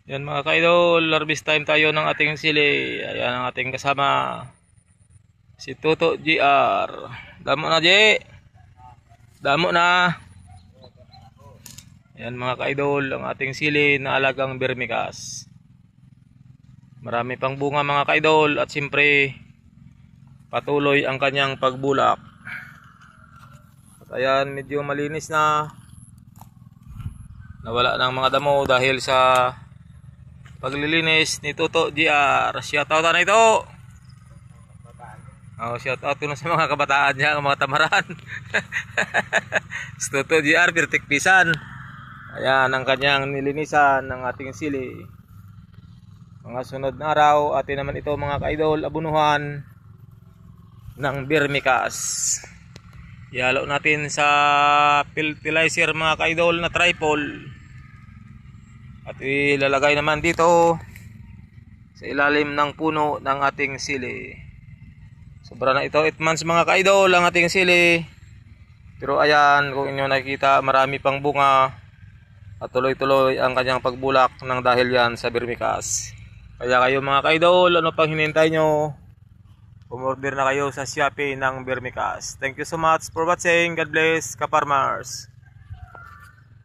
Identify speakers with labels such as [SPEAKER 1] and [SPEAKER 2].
[SPEAKER 1] Yan mga ka-idol, harvest time tayo ng ating sili. Ayan ang ating kasama, si Toto GR. Damo na, G. Damo na. Ayan mga ka-idol, ang ating sili na alagang Vermicas. Marami pang bunga mga ka-idol at siyempre patuloy ang kanyang pagbulak. At ayan, medyo malinis na. Nawala ng mga damo dahil sa paglilinis ni Toto GR. Shoutout na ito. Oh, shoutout ko na sa mga kabataan niya, mga tamaran. Si Toto GR, pirtik pisan. Ayan ang kanyang nilinisan ng ating sili. Mga sunod na araw, atin naman ito mga ka-idol, abunuhan ng Vermicas. Ihalo natin sa fertilizer mga ka-idol na tripol. At ilalagay naman dito sa ilalim ng puno ng ating sili. Sobra na ito, 8 months mga ka-idol ang ating sili. Pero ayan, kung inyo nakikita, marami pang bunga. At tuloy-tuloy ang kanyang pagbulak ng dahil yan sa Vermicas. Kaya kayo mga ka-idol, ano pang hinintay nyo? Umorder na kayo sa Shopee ng Vermicas. Thank you so much for watching. God bless, ka-farmers.